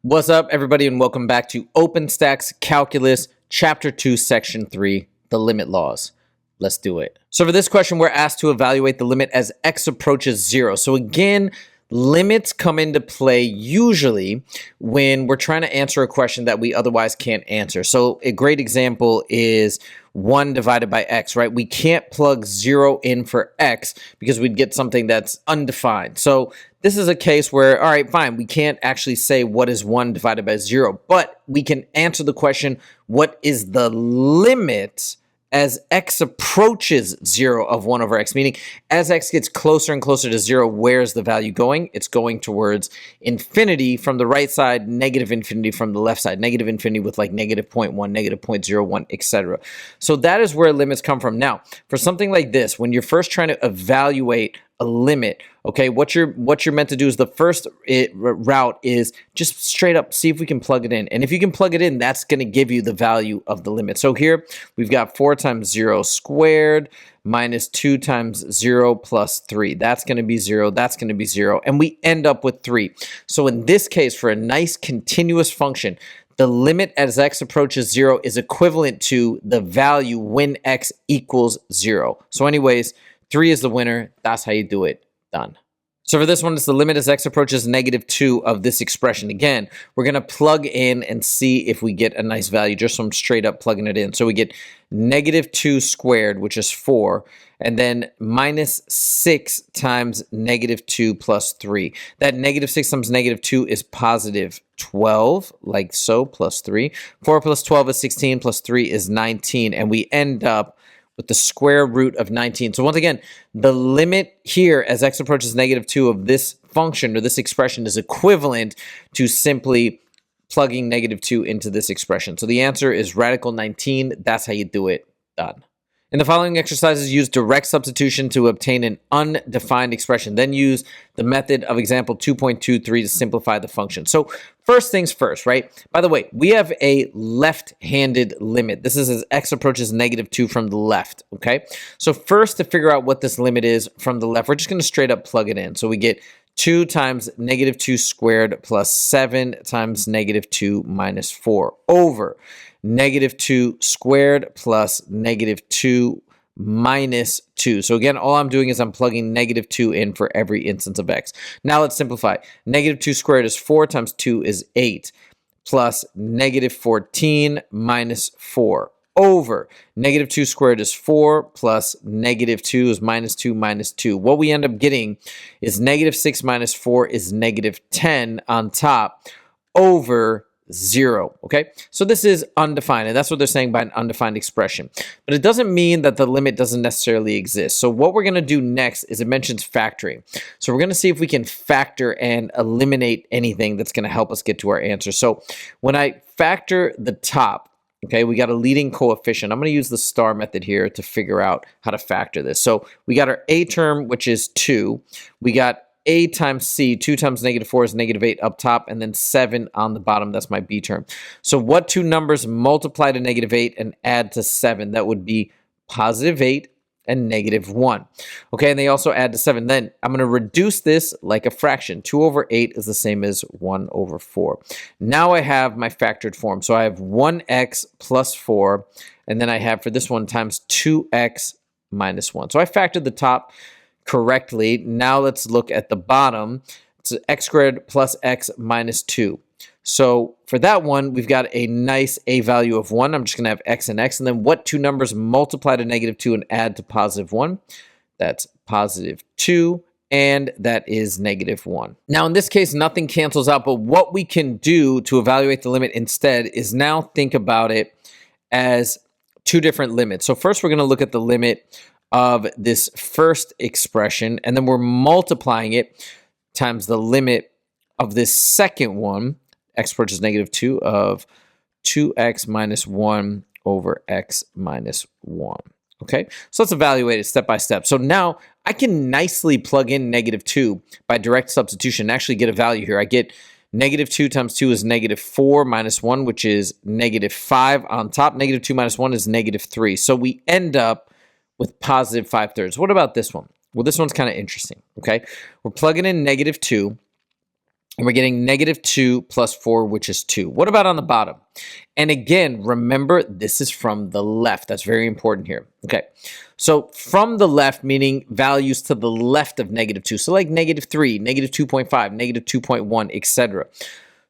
What's up, everybody, and welcome back to OpenStax Calculus, Chapter 2, Section 3, the limit laws. Let's do it. So for this question, we're asked to evaluate the limit as x approaches 0. So again, limits come into play usually when we're trying to answer a question that we otherwise can't answer. So a great example is 1 divided by x, right? We can't plug 0 in for x because we'd get something that's undefined. So this is a case where, all right, fine, we can't actually say what is 1 divided by 0, but we can answer the question, what is the limit as x approaches 0 of 1 over x, meaning as x gets closer and closer to 0, where's the value going? It's going towards infinity from the right side, negative infinity from the left side, negative infinity with like negative 0.1, negative 0.01, etc. So that is where limits come from. Now, for something like this, when you're first trying to evaluate a limit, okay, what you're meant to do is the first route is just straight up see if we can plug it in. And if you can plug it in, that's going to give you the value of the limit. So here we've got 4 times 0 squared minus 2 times 0 plus 3. That's going to be 0. That's going to be 0. And we end up with 3. So in this case, for a nice continuous function, the limit as x approaches 0 is equivalent to the value when x equals 0. So anyways, 3 is the winner. That's how you do it. Done. So for this one, it's the limit as x approaches negative 2 of this expression. Again, we're going to plug in and see if we get a nice value just from straight up plugging it in. So we get negative 2 squared, which is 4, and then minus 6 times negative 2 plus 3. That negative 6 times negative 2 is positive 12, like so, plus 3. 4 plus 12 is 16, plus 3 is 19, and we end up with the square root of 19. So once again, the limit here as x approaches negative 2 of this function or this expression is equivalent to simply plugging negative 2 into this expression. So the answer is radical 19. That's how you do it. Done. In the following exercises, use direct substitution to obtain an undefined expression. Then use the method of example 2.23 to simplify the function. So first things first, right? By the way, we have a left-handed limit. This is as x approaches negative 2 from the left, okay? So first, to figure out what this limit is from the left, we're just going to straight up plug it in. So we get 2 times negative 2 squared plus 7 times negative 2 minus 4 over negative 2 squared plus negative 2 minus 2. So again, all I'm doing is I'm plugging negative 2 in for every instance of x. Now let's simplify. Negative 2 squared is 4 times 2 is 8 plus negative 14 minus 4 over negative 2 squared is 4 plus negative 2 is minus 2 minus 2. What we end up getting is negative 6 minus 4 is negative 10 on top over 0, okay? So this is undefined, and that's what they're saying by an undefined expression. But it doesn't mean that the limit doesn't necessarily exist. So what we're going to do next is it mentions factoring. So we're going to see if we can factor and eliminate anything that's going to help us get to our answer. So when I factor the top, okay, we got a leading coefficient. I'm going to use the star method here to figure out how to factor this. So we got our a term, which is 2. We got a times c, 2 times negative 4 is negative 8 up top, and then 7 on the bottom. That's my b term. So what two numbers multiply to negative 8 and add to 7? That would be positive 8 and negative 1. Okay, and they also add to 7. Then I'm going to reduce this like a fraction. 2 over 8 is the same as 1 over 4. Now I have my factored form. So I have 1x plus 4, and then I have for this one times 2x minus 1. So I factored the top correctly. Now let's look at the bottom. It's x squared plus x minus 2. So for that one, we've got a nice a value of 1. I'm just going to have x and x. And then what two numbers multiply to negative 2 and add to positive 1? That's positive 2. And that is negative 1. Now, in this case, nothing cancels out. But what we can do to evaluate the limit instead is now think about it as two different limits. So first, we're going to look at the limit of this first expression, and then we're multiplying it times the limit of this second one, x approaches negative 2 of 2x minus 1 over x minus 1. Okay, so let's evaluate it step by step. So now I can nicely plug in negative 2 by direct substitution and actually get a value here. I get negative 2 times 2 is negative 4 minus 1, which is negative 5 on top. Negative 2 minus 1 is negative 3. So we end up with positive 5/3. What about this one? Well, this one's kind of interesting, okay? We're plugging in negative 2. And we're getting negative 2 plus 4, which is 2. What about on the bottom? And again, remember, this is from the left. That's very important here. Okay, so from the left, meaning values to the left of negative 2. So like negative 3, negative 2.5, negative 2.1, etc.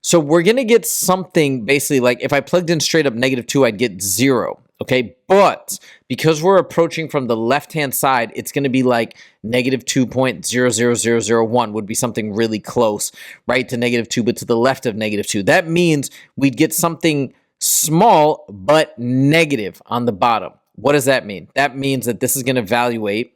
So we're going to get something basically like if I plugged in straight up negative 2, I'd get 0. Okay, but because we're approaching from the left-hand side, it's going to be like negative 2.00001 would be something really close, right, to negative 2, but to the left of negative 2. That means we'd get something small but negative on the bottom. What does that mean? That means that this is going to evaluate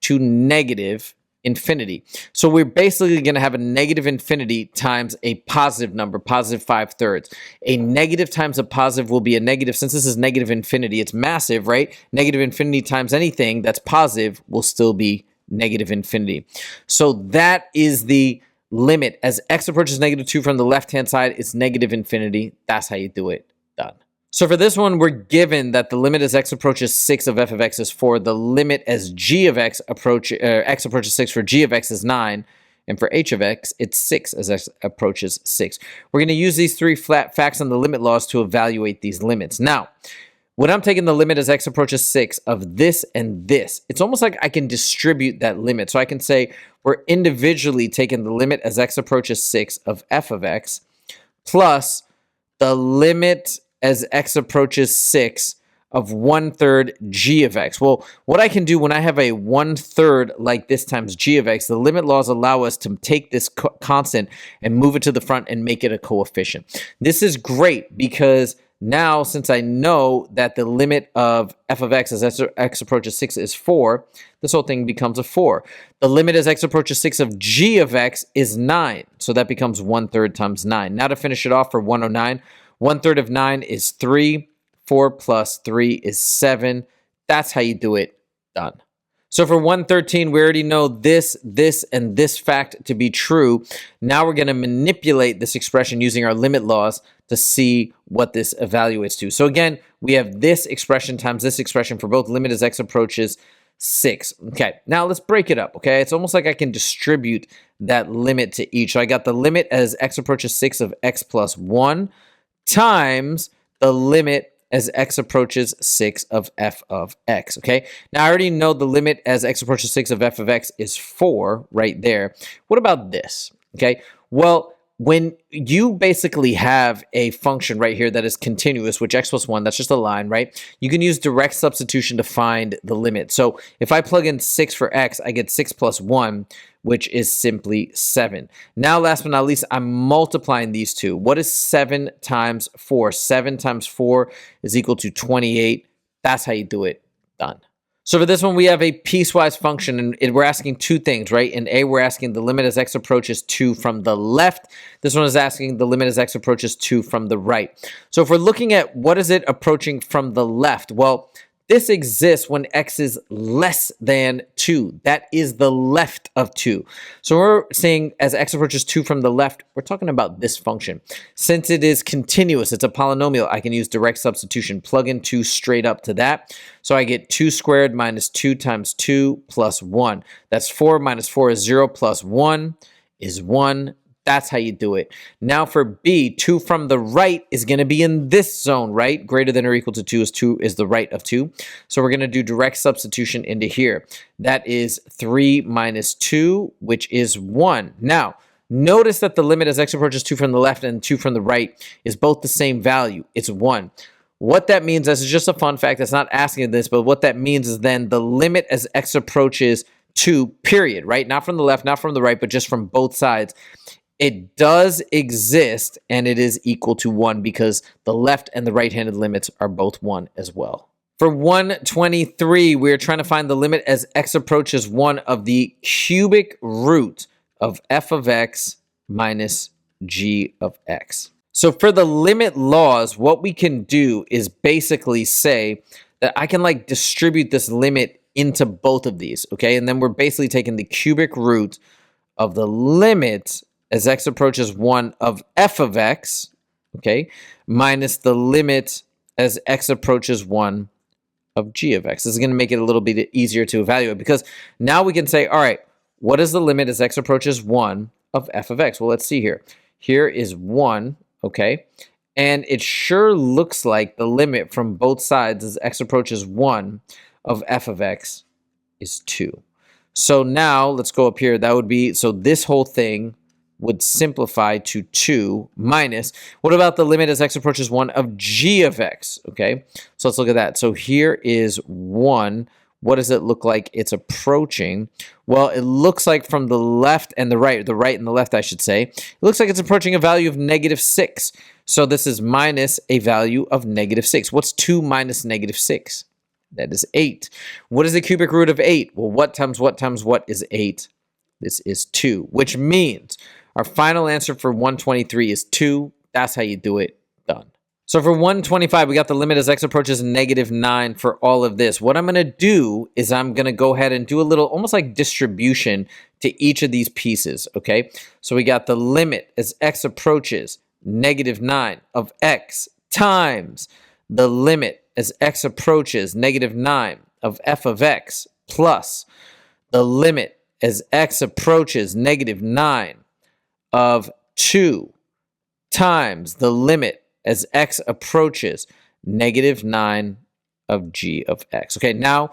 to negative infinity. So we're basically going to have a negative infinity times a positive number, positive 5/3. A negative times a positive will be a negative. Since this is negative infinity, it's massive, right? Negative infinity times anything that's positive will still be negative infinity. So that is the limit. As x approaches negative 2 from the left-hand side, it's negative infinity. That's how you do it. Done. So for this one, we're given that the limit as x approaches 6 of f of x is 4. The limit as g of x approaches 6 for g of x is 9. And for h of x, it's 6 as x approaches 6. We're going to use these three flat facts on the limit laws to evaluate these limits. Now, when I'm taking the limit as x approaches 6 of this and this, it's almost like I can distribute that limit. So I can say we're individually taking the limit as x approaches 6 of f of x plus the limit as x approaches 6 of 1/3 g of x. Well, what I can do when I have a 1/3 like this times g of x, the limit laws allow us to take this constant and move it to the front and make it a coefficient. This is great because now, since I know that the limit of f of x as x approaches 6 is 4, this whole thing becomes a 4. The limit as x approaches 6 of g of x is 9. So that becomes 1/3 times 9. Now to finish it off for 109, 1/3 of 9 is 3. 4 plus 3 is 7. That's how you do it. Done. So for 113, we already know this, and this fact to be true. Now we're going to manipulate this expression using our limit laws to see what this evaluates to. So again, we have this expression times this expression for both limit as x approaches 6. Okay, now let's break it up, okay? It's almost like I can distribute that limit to each. So I got the limit as x approaches 6 of x plus 1 times the limit as x approaches 6 of f of x, okay? Now, I already know the limit as x approaches 6 of f of x is 4 right there. What about this, okay? Well, when you basically have a function right here that is continuous, which x plus 1, that's just a line, right? You can use direct substitution to find the limit. So if I plug in 6 for x, I get 6 plus 1, which is simply 7. Now, last but not least, I'm multiplying these two. What is 7 times 4? 7 times 4 is equal to 28. That's how you do it. Done. So for this one, we have a piecewise function, and we're asking two things, right? In A, we're asking the limit as x approaches 2 from the left. This one is asking the limit as x approaches 2 from the right. So if we're looking at what is it approaching from the left, well, this exists when x is less than 2. That is the left of 2. So we're saying as x approaches 2 from the left, we're talking about this function. Since it is continuous, it's a polynomial, I can use direct substitution, plug in 2 straight up to that. So I get 2 squared minus 2 times 2 plus 1. That's 4 minus 4 is 0 plus 1 is 1. That's how you do it. Now for B, 2 from the right is going to be in this zone, right? Greater than or equal to 2 is the right of 2. So we're going to do direct substitution into here. That is 3 minus 2, which is 1. Now, notice that the limit as x approaches 2 from the left and 2 from the right is both the same value. It's 1. What that means, this is just a fun fact, that's not asking this, but what that means is then the limit as x approaches 2, period, right? Not from the left, not from the right, but just from both sides. It does exist, and it is equal to 1 because the left and the right-handed limits are both 1 as well. For 123, we're trying to find the limit as x approaches 1 of the cubic root of f of x minus g of x. So for the limit laws, what we can do is basically say that I can like distribute this limit into both of these, okay? And then we're basically taking the cubic root of the limit as x approaches 1 of f of x, okay, minus the limit as x approaches 1 of g of x. This is going to make it a little bit easier to evaluate because now we can say, all right, what is the limit as x approaches 1 of f of x? Well, let's see here. Here is 1, okay? And it sure looks like the limit from both sides as x approaches 1 of f of x is 2. So now let's go up here. That would be, so this whole thing would simplify to 2 minus, what about the limit as x approaches 1 of g of x, okay? So let's look at that. So here is 1. What does it look like it's approaching? Well, it looks like from the left and the right and the left, I should say, it looks like it's approaching a value of -6. So this is minus a value of -6. What's 2 minus -6? That is 8. What is the cubic root of 8? Well, what times what is 8? This is 2, which means our final answer for 123 is 2. That's how you do it. Done. So for 125, we got the limit as x approaches -9 for all of this. What I'm going to do is I'm going to go ahead and do a little almost like distribution to each of these pieces, okay? So we got the limit as x approaches -9 of x times the limit as x approaches -9 of f of x plus the limit as x approaches -9 of 2 times the limit as x approaches -9 of g of x. Okay, now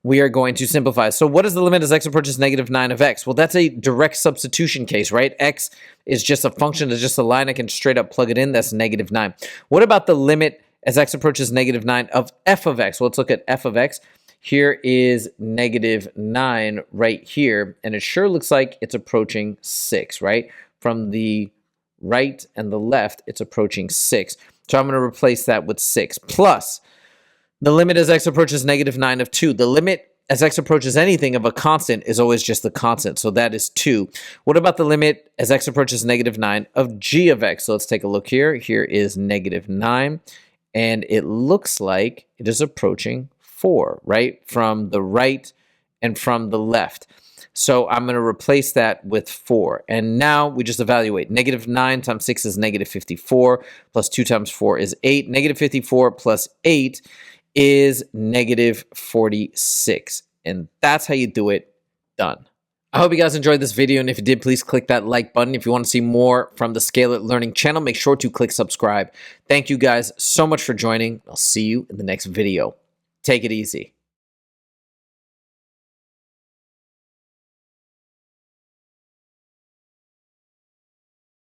we are going to simplify. So what is the limit as x approaches -9 of x? Well, that's a direct substitution case, right? X is just a function, it's just a line. I can straight up plug it in. That's -9. What about the limit as x approaches -9 of f of x? Well, let's look at f of x. Here is -9 right here, and it sure looks like it's approaching 6, right? From the right and the left, it's approaching 6. So I'm going to replace that with 6 plus the limit as x approaches -9 of 2. The limit as x approaches anything of a constant is always just the constant, so that is 2. What about the limit as x approaches -9 of g of x? So let's take a look here. Here is -9, and it looks like it is approaching 4, right? From the right and from the left. So I'm going to replace that with 4. And now we just evaluate. -9 times 6 is -54, plus 2 times 4 is 8. -54 plus 8 is -46. And that's how you do it. Done. I hope you guys enjoyed this video, and if you did, please click that like button. If you want to see more from the Scale It Learning channel, make sure to click subscribe. Thank you guys so much for joining. I'll see you in the next video. Take it easy.